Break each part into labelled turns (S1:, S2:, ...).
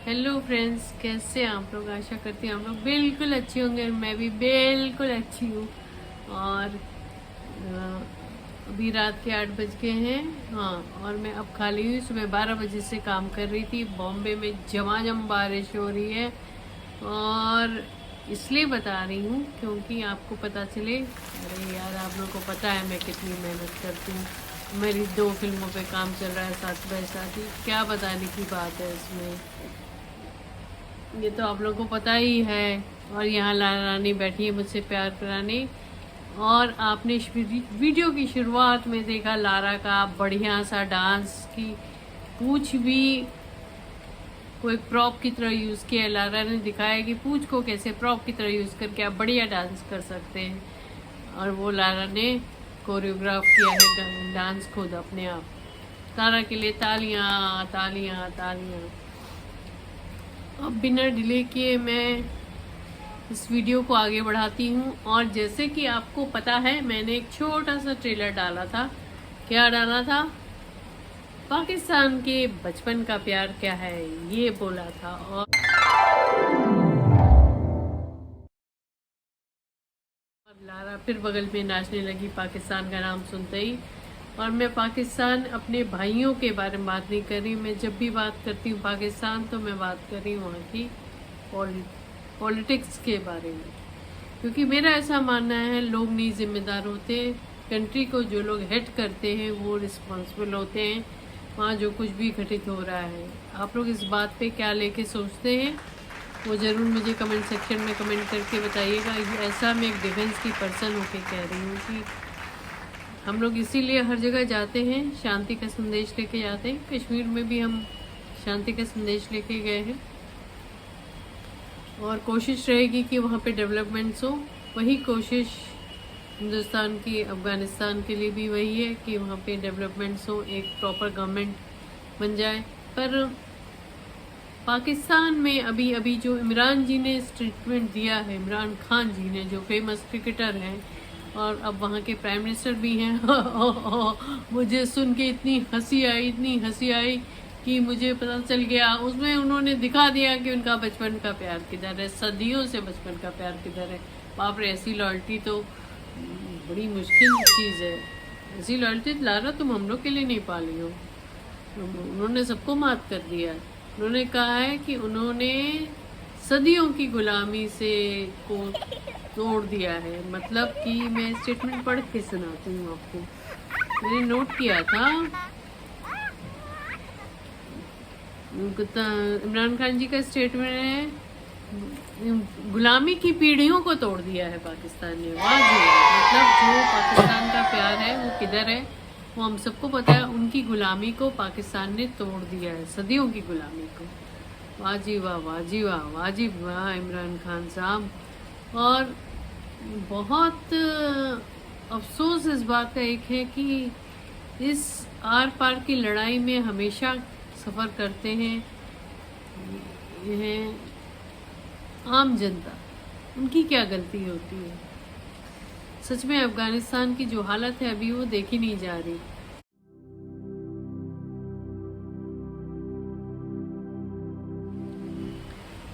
S1: Hello friends, कैसे हैं आप लोग। आशा करती हूँ आप लोग बिल्कुल अच्छे होंगे। मैं भी बिल्कुल अच्छी हूँ। और अभी रात के 8 बज गए हैं। हाँ, और मैं अब खाली हुई। सुबह 12 बजे से काम कर रही थी। बॉम्बे में झमाझम बारिश हो रही है और इसलिए बता रही हूँ क्योंकि आपको पता चले। अरे यार, आप लोगों को पता है मैं कितनी मेहनत करती हूँ। मेरी 2 फिल्मों पे काम चल रहा है साथ बाय साथ ही। क्या बताने की बात है इसमें, ये तो आप लोगों को पता ही है। और यहाँ लाला रानी बैठी है मुझसे प्यार कराने। और आपने इस वीडियो की शुरुआत में देखा लारा का बढ़िया सा डांस की पूछ भी कोई प्रॉप की तरह यूज़ किया है। लारा ने दिखाया कि पूछ को कैसे प्रॉप की तरह यूज़ करके आप बढ़िया डांस कर सकते हैं। और वो लारा ने कोरियोग्राफ किया है डांस खुद अपने आप। लारा के लिए तालियां तालियां तालियां। अब बिना डिले किए मैं इस वीडियो को आगे बढ़ाती हूँ। और जैसे कि आपको पता है, मैंने एक छोटा सा ट्रेलर डाला था। क्या डाला था? पाकिस्तान के बचपन का प्यार क्या है, ये बोला था। और लारा फिर बगल में नाचने लगी पाकिस्तान का नाम सुनते ही। और मैं पाकिस्तान अपने भाइयों के बारे में बात नहीं कर रही। मैं जब भी बात करती हूँ पाकिस्तान तो मैं बात कर रही हूँ वहाँ की पॉलिटिक्स के बारे में। क्योंकि मेरा ऐसा मानना है, लोग नहीं जिम्मेदार होते। कंट्री को जो लोग हेड करते हैं वो रिस्पॉन्सिबल होते हैं वहाँ जो कुछ भी घटित हो रहा है। आप लोग इस बात पे क्या लेके सोचते हैं वो ज़रूर मुझे कमेंट सेक्शन में कमेंट करके बताइएगा। ऐसा मैं एक डिफेंस की पर्सन होके कह रही हूँ कि हम लोग इसीलिए हर जगह जाते हैं, शांति का संदेश लेके जाते हैं। कश्मीर में भी हम शांति का संदेश लेके गए हैं और कोशिश रहेगी कि वहाँ पे डेवलपमेंट्स हो। वही कोशिश हिंदुस्तान की अफ़गानिस्तान के लिए भी वही है कि वहाँ पे डेवलपमेंट्स हो, एक प्रॉपर गवर्नमेंट बन जाए। पर पाकिस्तान में अभी अभी जो इमरान जी ने स्टेटमेंट दिया है, इमरान खान जी ने, जो फेमस क्रिकेटर हैं और अब वहाँ के प्राइम मिनिस्टर भी हैं मुझे सुन के इतनी हंसी आई कि मुझे पता चल गया। उसमें उन्होंने दिखा दिया कि उनका बचपन का प्यार किधर है, सदियों से बचपन का प्यार किधर है। बाप रे, ऐसी लॉयल्टी तो बड़ी मुश्किल चीज़ है। ऐसी लॉयल्टी लारा तुम हम लोग के लिए नहीं पाली हो। उन्होंने सबको मात कर दिया है। उन्होंने कहा है कि उन्होंने सदियों की गुलामी से को तोड़ दिया है। मतलब कि मैं स्टेटमेंट पढ़ के सुनाती हूँ आपको। मैंने नोट किया था, इमरान खान जी का स्टेटमेंट है, गुलामी की पीढ़ियों को तोड़ दिया है पाकिस्तान ने। वाह जी, मतलब जो पाकिस्तान का प्यार है वो किधर है वो हम सबको पता है। उनकी गुलामी को पाकिस्तान ने तोड़ दिया है, सदियों की गुलामी को। वाह जी वाह, वाह जी वाह, वाह जी वाह इमरान खान साहब। और बहुत अफसोस इस बात का एक है कि इस आर पार की लड़ाई में हमेशा सफ़र करते हैं यह आम जनता। उनकी क्या गलती होती है? सच में अफगानिस्तान की जो हालत है अभी वो देखी नहीं जा रही।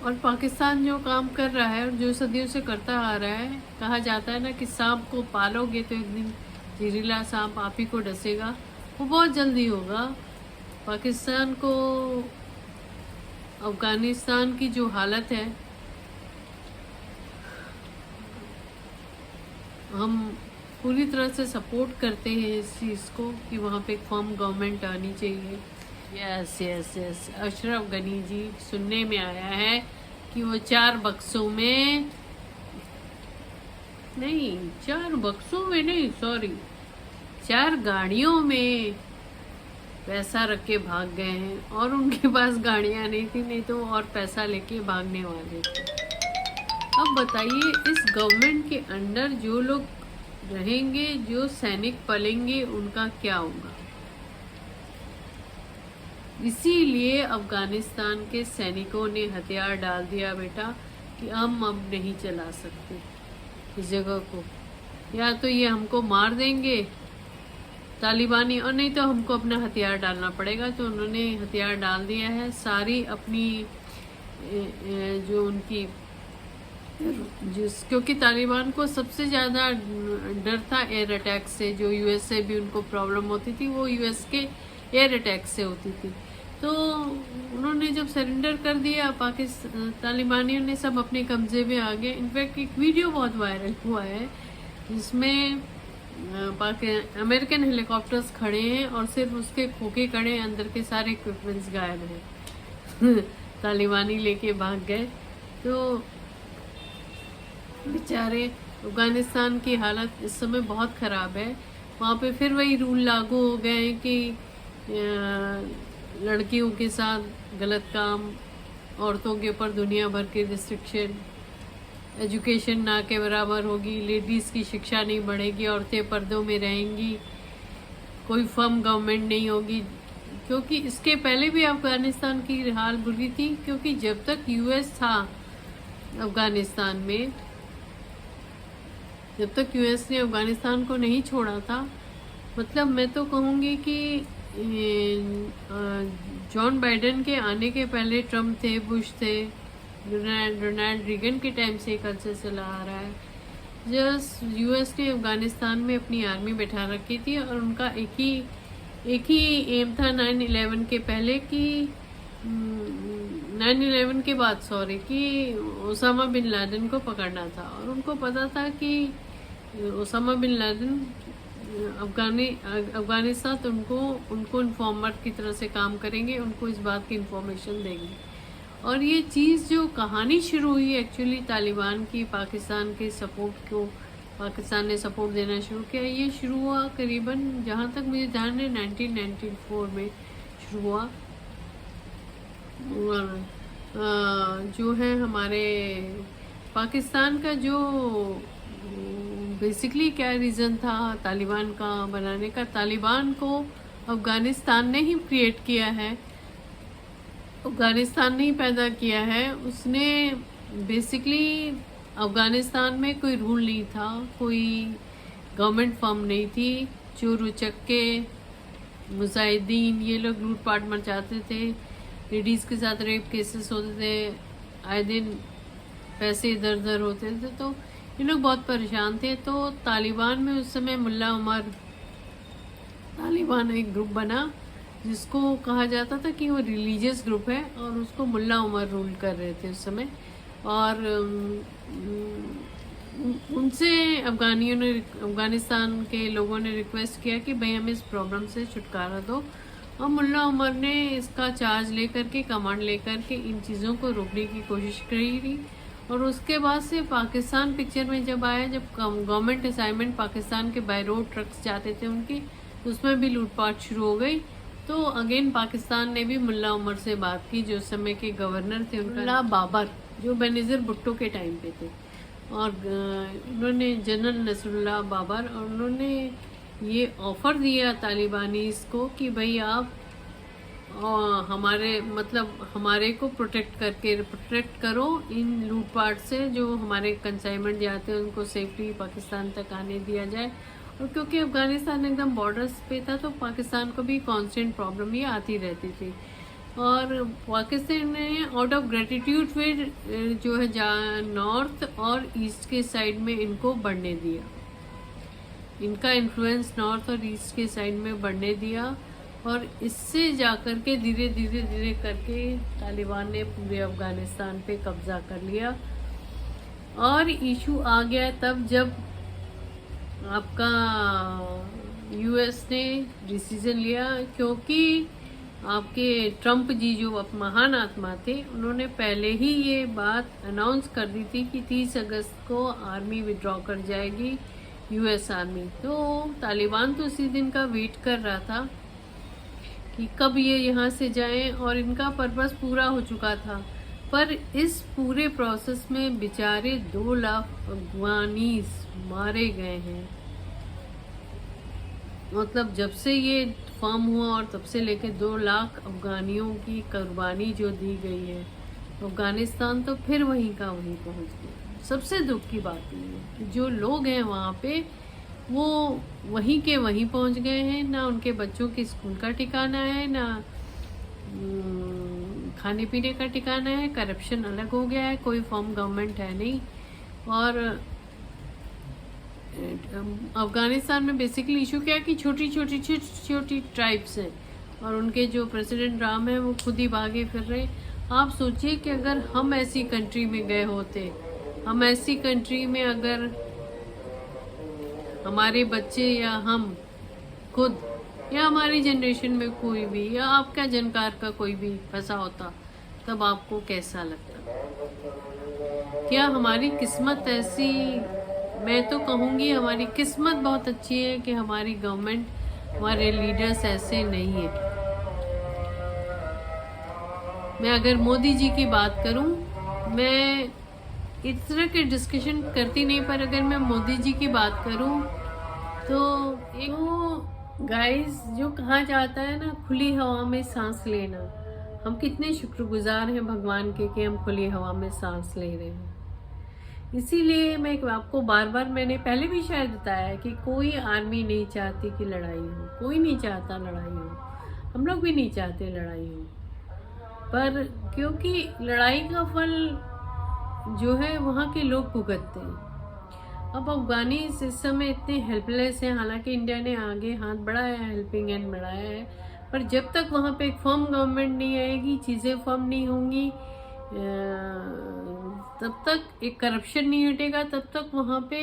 S1: और पाकिस्तान जो काम कर रहा है और जो सदियों से करता आ रहा है, कहा जाता है ना कि सांप को पालोगे तो एक दिन जहरीला सांप आप ही को डसेगा। वो बहुत जल्दी होगा। पाकिस्तान को अफगानिस्तान की जो हालत है, हम पूरी तरह से सपोर्ट करते हैं इस चीज़ को कि वहाँ पे एक फॉर्म गवर्नमेंट आनी चाहिए। Yes yes yes, Ashraf Ghani ji, सुनने में आया है कि वो 4 बक्सों में नहीं, 4 बक्सों में नहीं, सॉरी, 4 गाड़ियों में पैसा रख के भाग गए हैं। और उनके पास गाड़ियाँ नहीं थी, नहीं तो और पैसा लेके भागने वाले थे। अब बताइए, इस गवर्नमेंट के अंडर जो लोग रहेंगे, जो सैनिक पलेंगे, उनका क्या होगा? इसीलिए अफगानिस्तान के सैनिकों ने हथियार डाल दिया बेटा कि हम अब नहीं चला सकते इस जगह को। या तो ये हमको मार देंगे तालिबानी, और नहीं तो हमको अपना हथियार डालना पड़ेगा। तो उन्होंने हथियार डाल दिया है। सारी अपनी जो उनकी क्योंकि तालिबान को सबसे ज़्यादा डर था एयर अटैक से, जो यूएस से भी उनको प्रॉब्लम होती थी वो यूएस के एयर अटैक से होती थी। तो उन्होंने जब सरेंडर कर दिया, तालिबानियों ने सब अपने कब्जे में आ गए। इनफैक्ट एक वीडियो बहुत वायरल हुआ है जिसमें अमेरिकन हेलीकॉप्टर्स खड़े हैं और सिर्फ उसके खोखे खड़े, अंदर के सारे इक्विपमेंट्स गायब हैं। तालिबानी लेके भाग गए। तो बेचारे अफगानिस्तान की हालत इस समय बहुत ख़राब है। वहाँ पे फिर वही रूल लागू हो गए हैं कि लड़कियों के साथ गलत काम, औरतों के ऊपर दुनिया भर के रिस्ट्रिक्शन, एजुकेशन ना के बराबर होगी, लेडीज़ की शिक्षा नहीं बढ़ेगी, औरतें पर्दों में रहेंगी, कोई फर्म गवर्नमेंट नहीं होगी। क्योंकि इसके पहले भी अफगानिस्तान की हाल बुरी थी, क्योंकि जब तक यूएस था अफगानिस्तान में, जब तक यूएस ने अफगानिस्तान को नहीं छोड़ा था, मतलब मैं तो कहूँगी कि जॉन बाइडेन के आने के पहले ट्रम्प थे, बुश थे, रोनाल्ड रीगन के टाइम से कल्चर चला आ रहा है। जस्ट यूएस ने अफगानिस्तान में अपनी आर्मी बैठा रखी थी और उनका एक ही एम था 9/11 के पहले कि 9/11 के बाद कि ओसामा बिन लादेन को पकड़ना था। और उनको पता था कि ओसामा बिन लादेन अफगानिस्तान तो उनको इन्फॉर्मर की तरह से काम करेंगे, उनको इस बात की इंफॉर्मेशन देंगे। और ये चीज़ जो कहानी शुरू हुई एक्चुअली तालिबान की, पाकिस्तान के सपोर्ट को, पाकिस्तान ने सपोर्ट देना शुरू किया, ये शुरू हुआ करीबन, जहाँ तक मुझे ध्यान है, 1994 में शुरू हुआ। और जो है हमारे पाकिस्तान का जो बेसिकली क्या रीज़न था तालिबान का बनाने का, तालिबान को अफ़गानिस्तान ने ही क्रिएट किया है, अफ़गानिस्तान ने ही पैदा किया है। उसने बेसिकली अफ़गानिस्तान में कोई रूल नहीं था, कोई गवर्नमेंट फॉर्म नहीं थी, चोर उचक्के, मुजाहिदीन, ये लोग लूटपाट मचाते थे, लेडीज़ के साथ रेप केसेस होते थे, आए दिन पैसे इधर उधर होते थे, तो ये लोग बहुत परेशान थे। तो तालिबान में उस समय मुल्ला उमर, तालिबान एक ग्रुप बना जिसको कहा जाता था कि वो रिलीजियस ग्रुप है, और उसको मुल्ला उमर रूल कर रहे थे उस समय। और उनसे अफ़गानिस्तान के लोगों ने रिक्वेस्ट किया कि भाई हमें इस प्रॉब्लम से छुटकारा दो, और मुल्ला उमर ने इसका चार्ज लेकर के, कमांड लेकर के इन चीज़ों को रोकने की कोशिश करी रही। और उसके बाद से पाकिस्तान पिक्चर में जब आया, जब गवर्नमेंट असाइनमेंट पाकिस्तान के बाय रोड ट्रक्स जाते थे उनकी, उसमें भी लूटपाट शुरू हो गई। तो अगेन पाकिस्तान ने भी मुल्ला उमर से बात की, जो समय के गवर्नर थे, मुल्ला बाबर, जो बेनज़ीर भुट्टो के टाइम पे थे, और उन्होंने जनरल नसरुल्लाह बाबर, और उन्होंने ये ऑफ़र दिया तालिबानीज़ को कि भाई आप हमारे को प्रोटेक्ट करो इन लूटपाट से, जो हमारे कंसाइनमेंट जाते हैं उनको सेफ्टी पाकिस्तान तक आने दिया जाए। और क्योंकि अफ़गानिस्तान एकदम बॉर्डर्स पे था, तो पाकिस्तान को भी कांस्टेंट प्रॉब्लम ये आती रहती थी। और पाकिस्तान ने आउट ऑफ ग्रेटिट्यूड फिर जो है नॉर्थ और ईस्ट के साइड में इनको बढ़ने दिया, इनका इन्फ्लुएंस नॉर्थ और ईस्ट के साइड में बढ़ने दिया। और इससे जाकर के धीरे धीरे करके तालिबान ने पूरे अफ़गानिस्तान पे कब्ज़ा कर लिया। और इशू आ गया तब जब आपका यूएस ने डिसीज़न लिया, क्योंकि आपके ट्रम्प जी जो महान आत्मा थे, उन्होंने पहले ही ये बात अनाउंस कर दी थी कि 30 अगस्त को आर्मी विड्रॉ कर जाएगी, यूएस आर्मी। तो तालिबान तो उसी दिन का वेट कर रहा था कि कब ये यहाँ से जाएं, और इनका पर्पस पूरा हो चुका था। पर इस पूरे प्रोसेस में बेचारे 2 लाख अफगानीज मारे गए हैं। मतलब जब से ये फॉर्म हुआ और तब से लेकर 2 लाख अफगानियों की कुर्बानी जो दी गई है, अफगानिस्तान तो फिर वहीं का वहीं पहुंच गया। सबसे दुख की बात ये है कि जो लोग हैं वहाँ पे, वो वहीं के वहीं पहुंच गए हैं, ना उनके बच्चों के स्कूल का ठिकाना है, ना खाने पीने का ठिकाना है, करप्शन अलग हो गया है, कोई फॉर्म गवर्नमेंट है नहीं। और अफगानिस्तान में बेसिकली इशू क्या है कि छोटी छोटी ट्राइब्स हैं और उनके जो प्रेसिडेंट राम है वो खुद ही भागे फिर रहे। आप सोचिए कि अगर हम ऐसी कंट्री में गए होते, हम ऐसी कंट्री में अगर हमारे बच्चे या हम खुद या हमारी जनरेशन में कोई भी या आपका जानकार का कोई भी फंसा होता, तब आपको कैसा लगता? क्या हमारी किस्मत ऐसी? मैं तो कहूँगी हमारी किस्मत बहुत अच्छी है कि हमारी गवर्नमेंट, हमारे लीडर्स ऐसे नहीं है। मैं अगर मोदी जी की बात करूं, मैं इस तरह के डिस्कशन करती नहीं, पर अगर मैं मोदी जी की बात करूं तो गाइस जो कहा जाता है ना, खुली हवा में सांस लेना, हम कितने शुक्रगुजार हैं भगवान के कि हम खुली हवा में सांस ले रहे हैं। इसीलिए मैं आपको बार बार, मैंने पहले भी शायद बताया है कि कोई आर्मी नहीं चाहती कि लड़ाई हो, कोई नहीं चाहता लड़ाई हो, हम लोग भी नहीं चाहते लड़ाई हो, पर क्योंकि लड़ाई का फल जो है वहाँ के लोग भुगतते हैं। अब अफगानी इस समय इतने हेल्पलेस हैं, हालांकि इंडिया ने आगे हाथ बढ़ाया है, हेल्पिंग हैंड बढ़ाया है, पर जब तक वहाँ पे एक फर्म गवर्नमेंट नहीं आएगी, चीज़ें फर्म नहीं होंगी, तब तक एक करप्शन नहीं हटेगा, तब तक वहाँ पे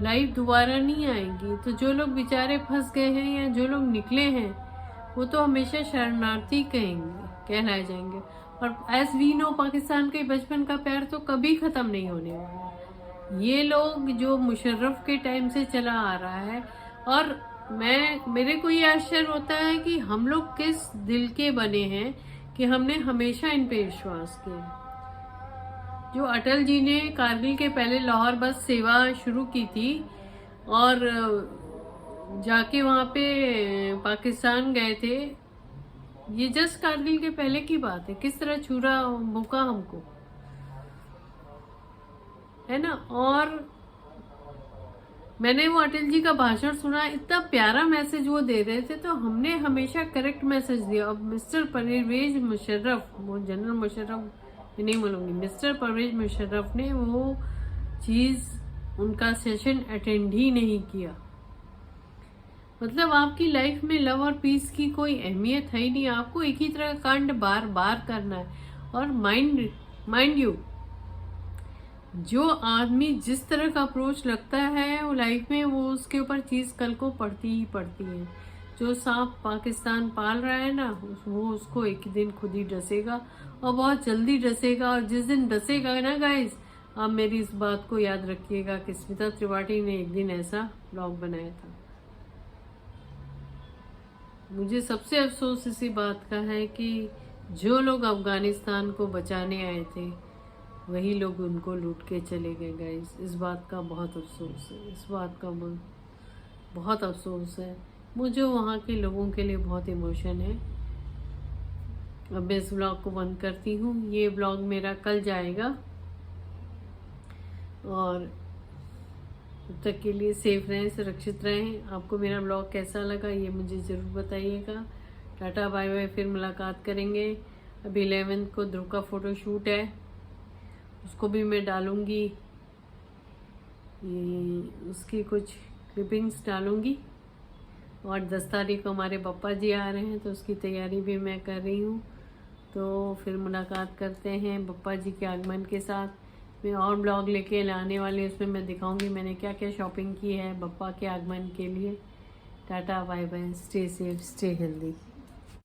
S1: लाइफ दोबारा नहीं आएगी। तो जो लोग बेचारे फंस गए हैं या जो लोग निकले हैं वो तो हमेशा शरणार्थी कहलाए जाएंगे। और एज वी नो, पाकिस्तान के बचपन का प्यार तो कभी ख़त्म नहीं होने वाला। ये लोग जो मुशर्रफ के टाइम से चला आ रहा है, और मेरे को ये आश्चर्य होता है कि हम लोग किस दिल के बने हैं कि हमने हमेशा इन पे विश्वास किया। जो अटल जी ने कारगिल के पहले लाहौर बस सेवा शुरू की थी और जाके वहाँ पे पाकिस्तान गए थे, ये जस्ट कारगिल के पहले की बात है, किस तरह छुरा भूखा हमको, है ना। और मैंने वो अटल जी का भाषण सुना, इतना प्यारा मैसेज वो दे रहे थे, तो हमने हमेशा करेक्ट मैसेज दिया। अब मिस्टर परवेज मुशर्रफ, वो जनरल मुशर्रफ नहीं बोलूँगी, मिस्टर परवेज मुशर्रफ ने वो चीज़, उनका सेशन अटेंड ही नहीं किया। मतलब आपकी लाइफ में लव और पीस की कोई अहमियत है ही नहीं, आपको एक ही तरह का कांड बार बार करना है। और माइंड यू, जो आदमी जिस तरह का अप्रोच लगता है वो लाइफ में, वो उसके ऊपर चीज़ कल को पड़ती ही पड़ती है। जो सांप पाकिस्तान पाल रहा है ना, वो उसको एक दिन खुद ही डसेगा और बहुत जल्दी डसेगा। और जिस दिन डसेगा ना गाइस, आप मेरी इस बात को याद रखिएगा कि स्मिता त्रिपाठी ने एक दिन ऐसा ब्लॉग बनाया था। मुझे सबसे अफसोस इसी बात का है कि जो लोग अफगानिस्तान को बचाने आए थे वही लोग उनको लूट के चले गए गाइस। इस बात का बहुत अफसोस है, इस बात का बहुत अफसोस है। मुझे वहाँ के लोगों के लिए बहुत इमोशन है। अब मैं इस ब्लॉग को बंद करती हूँ। ये ब्लॉग मेरा कल जाएगा और तब तक के लिए सेफ रहें, सुरक्षित रहें। आपको मेरा ब्लॉग कैसा लगा ये मुझे ज़रूर बताइएगा। टाटा बाय बाय, फिर मुलाकात करेंगे। अभी 11 को ध्रुव का फ़ोटो शूट है, उसको भी मैं डालूँगी, उसकी कुछ क्लिपिंग्स डालूँगी। और 10 तारीख को हमारे पप्पा जी आ रहे हैं, तो उसकी तैयारी भी मैं कर रही हूँ। तो फिर मुलाकात करते हैं पप्पा जी के आगमन के साथ। मैं और ब्लॉग लेके लाने वाली, उसमें मैं दिखाऊंगी मैंने क्या क्या शॉपिंग की है पप्पा के आगमन के लिए। Tata bye bye, stay safe, stay healthy.